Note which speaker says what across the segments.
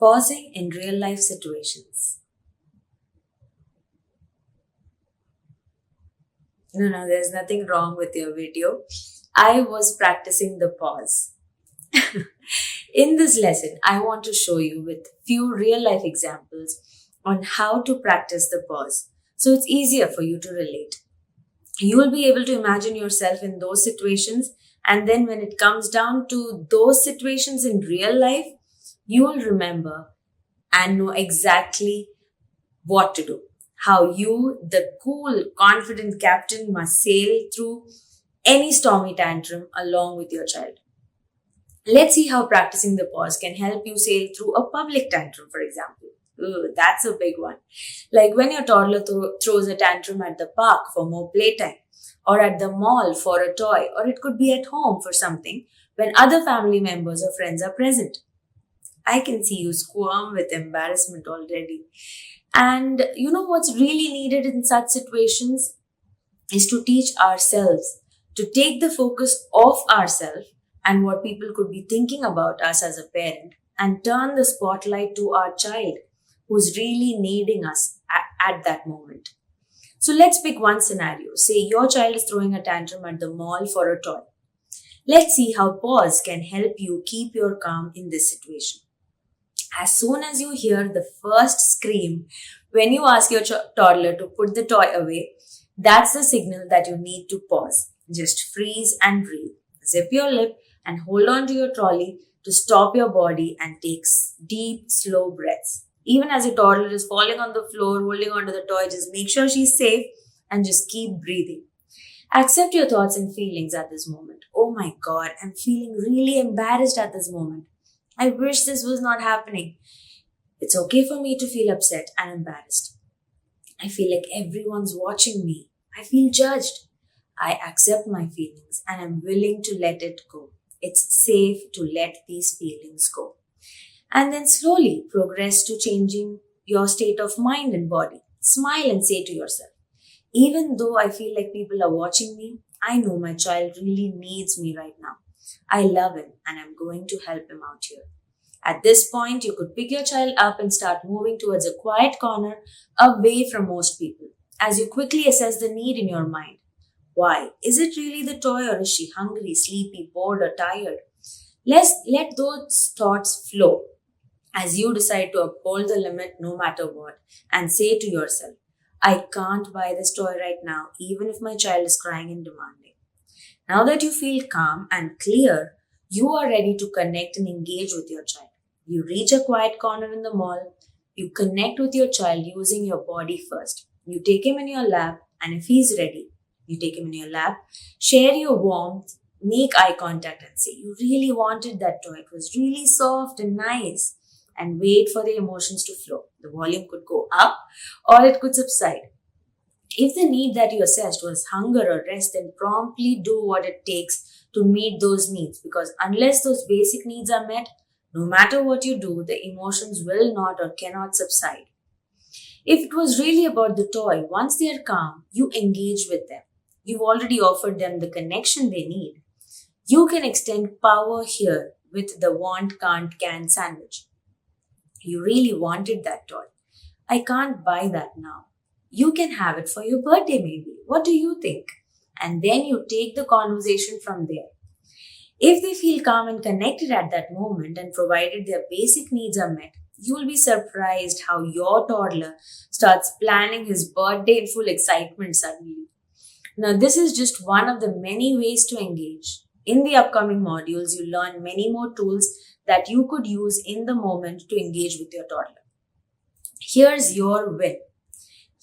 Speaker 1: Pausing in real life situations. No, there's nothing wrong with your video. I was practicing the pause. In this lesson, I want to show you with few real life examples on how to practice the pause so it's easier for you to relate. You will be able to imagine yourself in those situations, and then when it comes down to those situations in real life, you will remember and know exactly what to do. How you, the cool, confident captain, must sail through any stormy tantrum along with your child. Let's see how practicing the pause can help you sail through a public tantrum, for example. Ooh, that's a big one. Like when your toddler throws a tantrum at the park for more playtime, or at the mall for a toy, or it could be at home for something when other family members or friends are present. I can see you squirm with embarrassment already. And you know what's really needed in such situations is to teach ourselves to take the focus off ourselves and what people could be thinking about us as a parent and turn the spotlight to our child who's really needing us at that moment. So let's pick one scenario. Say your child is throwing a tantrum at the mall for a toy. Let's see how pause can help you keep your calm in this situation. As soon as you hear the first scream, when you ask your toddler to put the toy away, that's the signal that you need to pause. Just freeze and breathe. Zip your lip and hold on to your trolley to stop your body and take deep, slow breaths. Even as your toddler is falling on the floor, holding onto the toy, just make sure she's safe and just keep breathing. Accept your thoughts and feelings at this moment. Oh my God, I'm feeling really embarrassed at this moment. I wish this was not happening. It's okay for me to feel upset and embarrassed. I feel like everyone's watching me. I feel judged. I accept my feelings and I'm willing to let it go. It's safe to let these feelings go. And then slowly progress to changing your state of mind and body. Smile and say to yourself, even though I feel like people are watching me, I know my child really needs me right now. I love him and I'm going to help him out here. At this point, you could pick your child up and start moving towards a quiet corner away from most people as you quickly assess the need in your mind. Why? Is it really the toy or is she hungry, sleepy, bored, or tired? Let those thoughts flow as you decide to uphold the limit no matter what and say to yourself, I can't buy this toy right now, even if my child is crying and demanding. Now that you feel calm and clear, you are ready to connect and engage with your child. You reach a quiet corner in the mall. You connect with your child using your body first. You take him in your lap, and if he's ready, you take him in your lap, share your warmth, make eye contact, and say, you really wanted that toy. It was really soft and nice. And wait for the emotions to flow. The volume could go up or it could subside. If the need that you assessed was hunger or rest, then promptly do what it takes to meet those needs because unless those basic needs are met, no matter what you do, the emotions will not or cannot subside. If it was really about the toy, once they are calm, you engage with them. You've already offered them the connection they need. You can extend power here with the want, can't, can sandwich. You really wanted that toy. I can't buy that now. You can have it for your birthday, maybe. What do you think? And then you take the conversation from there. If they feel calm and connected at that moment and provided their basic needs are met, you will be surprised how your toddler starts planning his birthday in full excitement suddenly. Now, this is just one of the many ways to engage. In the upcoming modules, you learn many more tools that you could use in the moment to engage with your toddler. Here's your win.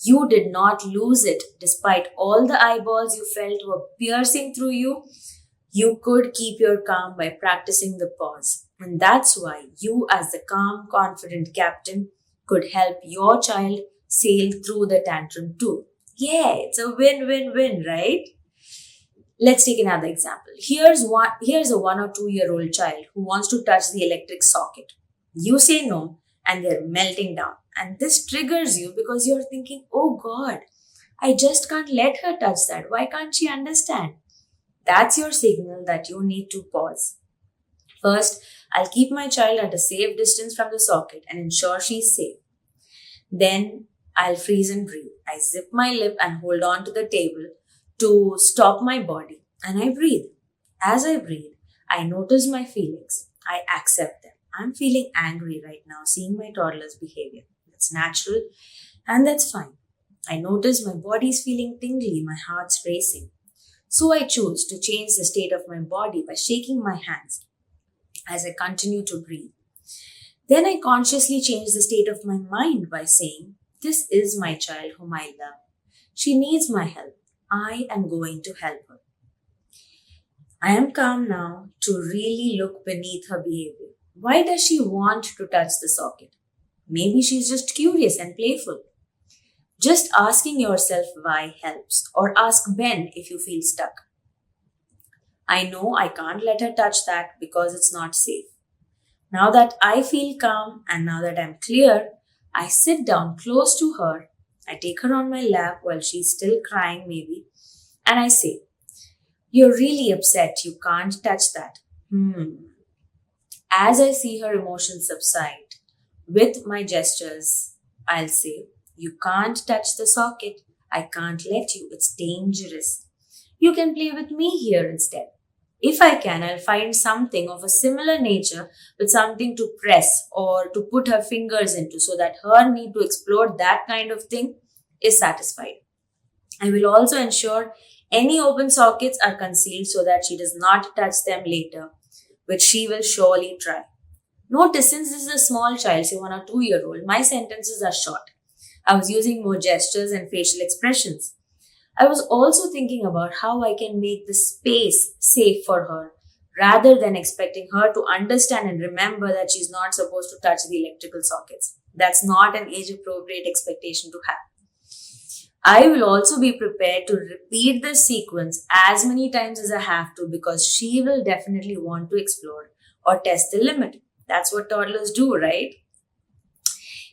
Speaker 1: You did not lose it despite all the eyeballs you felt were piercing through you. You could keep your calm by practicing the pause. And that's why you, as the calm, confident captain, could help your child sail through the tantrum too. Yeah, it's a win-win-win, right? Let's take another example. Here's a 1 or 2 year old child who wants to touch the electric socket. You say no, and they're melting down. And this triggers you because you're thinking, oh God, I just can't let her touch that. Why can't she understand? That's your signal that you need to pause. First, I'll keep my child at a safe distance from the socket and ensure she's safe. Then, I'll freeze and breathe. I zip my lip and hold on to the table to stop my body, and I breathe. As I breathe, I notice my feelings. I accept them. I'm feeling angry right now, seeing my toddler's behavior. That's natural and that's fine. I notice my body's feeling tingly, my heart's racing. So I choose to change the state of my body by shaking my hands as I continue to breathe. Then I consciously change the state of my mind by saying, this is my child whom I love. She needs my help. I am going to help her. I am calm now to really look beneath her behavior. Why does she want to touch the socket? Maybe she's just curious and playful. Just asking yourself why helps, or ask Ben if you feel stuck. I know I can't let her touch that because it's not safe. Now that I feel calm and now that I'm clear, I sit down close to her. I take her on my lap while she's still crying, maybe, and I say, you're really upset, you can't touch that. As I see her emotions subside, with my gestures, I'll say, you can't touch the socket. I can't let you. It's dangerous. You can play with me here instead. If I can, I'll find something of a similar nature with something to press or to put her fingers into so that her need to explore that kind of thing is satisfied. I will also ensure any open sockets are concealed so that she does not touch them later, which she will surely try. Notice, since this is a small child, say 1 or 2-year-old, my sentences are short. I was using more gestures and facial expressions. I was also thinking about how I can make the space safe for her rather than expecting her to understand and remember that she's not supposed to touch the electrical sockets. That's not an age appropriate expectation to have. I will also be prepared to repeat this sequence as many times as I have to because she will definitely want to explore or test the limit. That's what toddlers do, right?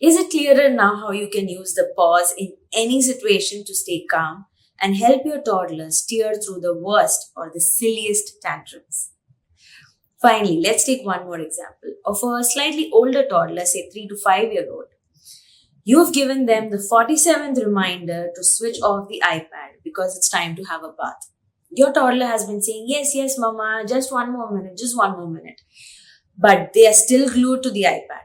Speaker 1: Is it clearer now how you can use the pause in any situation to stay calm and help your toddler steer through the worst or the silliest tantrums? Finally, let's take one more example of a slightly older toddler, say 3 to 5-year-old. You've given them the 47th reminder to switch off the iPad because it's time to have a bath. Your toddler has been saying, yes, yes, mama, just one more minute, just one more minute. But they are still glued to the iPad.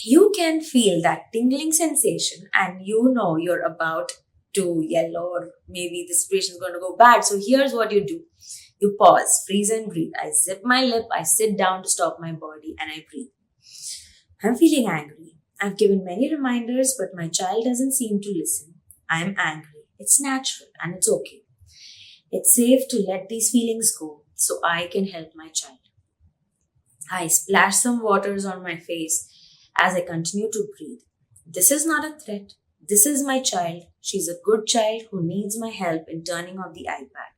Speaker 1: You can feel that tingling sensation and you know you're about to yell or maybe the situation is going to go bad. So here's what you do. You pause, freeze and breathe. I zip my lip, I sit down to stop my body and I breathe. I'm feeling angry. I've given many reminders, but my child doesn't seem to listen. I'm angry. It's natural and it's okay. It's safe to let these feelings go so I can help my child. I splash some waters on my face as I continue to breathe. This is not a threat. This is my child. She's a good child who needs my help in turning off the iPad.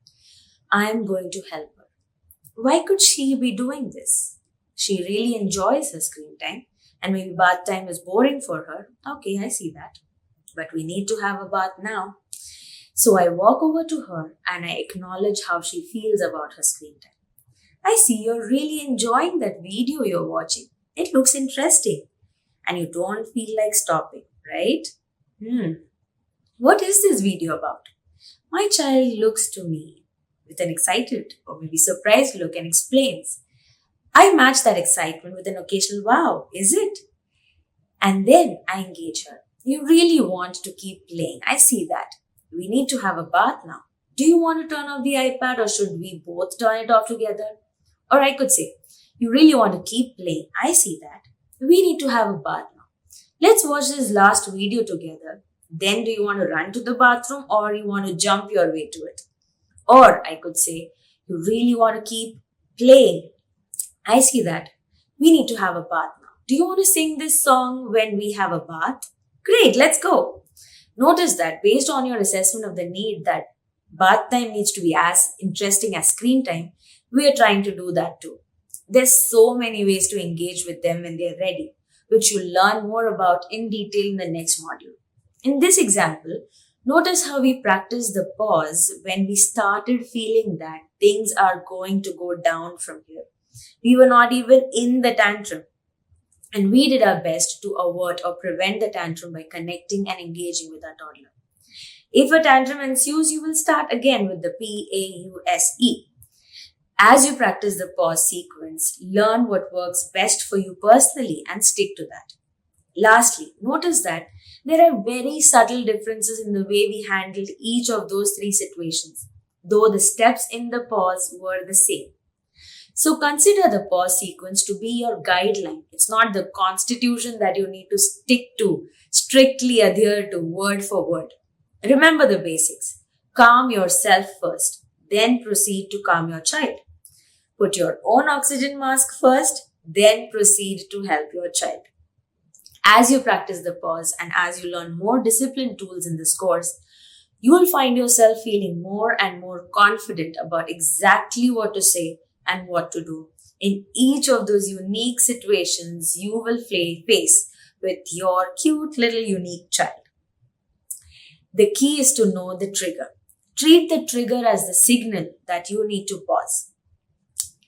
Speaker 1: I am going to help her. Why could she be doing this? She really enjoys her screen time and maybe bath time is boring for her. Okay, I see that. But we need to have a bath now. So I walk over to her and I acknowledge how she feels about her screen time. I see you're really enjoying that video you're watching. It looks interesting. And you don't feel like stopping, right? What is this video about? My child looks to me with an excited or maybe surprised look and explains. I match that excitement with an occasional wow, is it? And then I engage her. You really want to keep playing. I see that. We need to have a bath now. Do you want to turn off the iPad or should we both turn it off together? Or I could say, you really want to keep playing. I see that. We need to have a bath now. Let's watch this last video together. Then do you want to run to the bathroom or you want to jump your way to it? Or I could say, you really want to keep playing. I see that. We need to have a bath now. Do you want to sing this song when we have a bath? Great, let's go. Notice that based on your assessment of the need that bath time needs to be as interesting as screen time, we are trying to do that too. There's so many ways to engage with them when they're ready, which you'll learn more about in detail in the next module. In this example, notice how we practiced the pause when we started feeling that things are going to go down from here. We were not even in the tantrum. And we did our best to avert or prevent the tantrum by connecting and engaging with our toddler. If a tantrum ensues, you will start again with the PAUSE. As you practice the pause sequence, learn what works best for you personally and stick to that. Lastly, notice that there are very subtle differences in the way we handled each of those three situations, though the steps in the pause were the same. So consider the pause sequence to be your guideline. It's not the constitution that you need to stick to, strictly adhere to word for word. Remember the basics. Calm yourself first, then proceed to calm your child. Put your own oxygen mask first, then proceed to help your child. As you practice the pause and as you learn more discipline tools in this course, you will find yourself feeling more and more confident about exactly what to say and what to do in each of those unique situations you will face with your cute little unique child. The key is to know the trigger. Treat the trigger as the signal that you need to pause.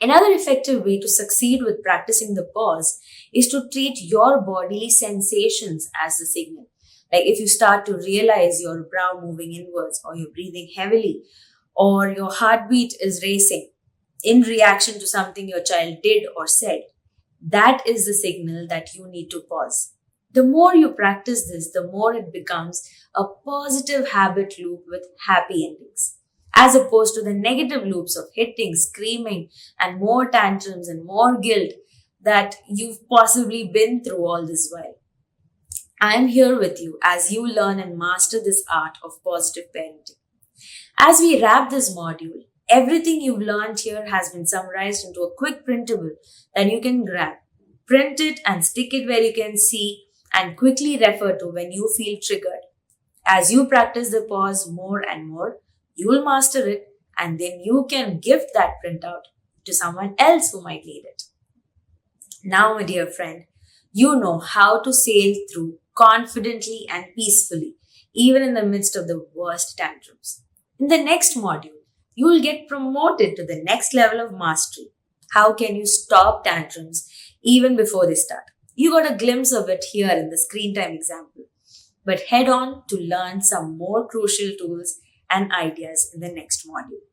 Speaker 1: Another effective way to succeed with practicing the pause is to treat your bodily sensations as the signal. Like if you start to realize your brow moving inwards, or you're breathing heavily, or your heartbeat is racing in reaction to something your child did or said, that is the signal that you need to pause. The more you practice this, the more it becomes a positive habit loop with happy endings, as opposed to the negative loops of hitting, screaming, and more tantrums and more guilt that you've possibly been through all this while. I am here with you as you learn and master this art of positive parenting. As we wrap this module, everything you've learned here has been summarized into a quick printable that you can grab. Print it and stick it where you can see and quickly refer to when you feel triggered. As you practice the pause more and more, you will master it, and then you can gift that printout to someone else who might need it. Now, my dear friend, you know how to sail through confidently and peacefully, even in the midst of the worst tantrums. In the next module, you will get promoted to the next level of mastery. How can you stop tantrums even before they start? You got a glimpse of it here in the screen time example. But head on to learn some more crucial tools and ideas in the next module.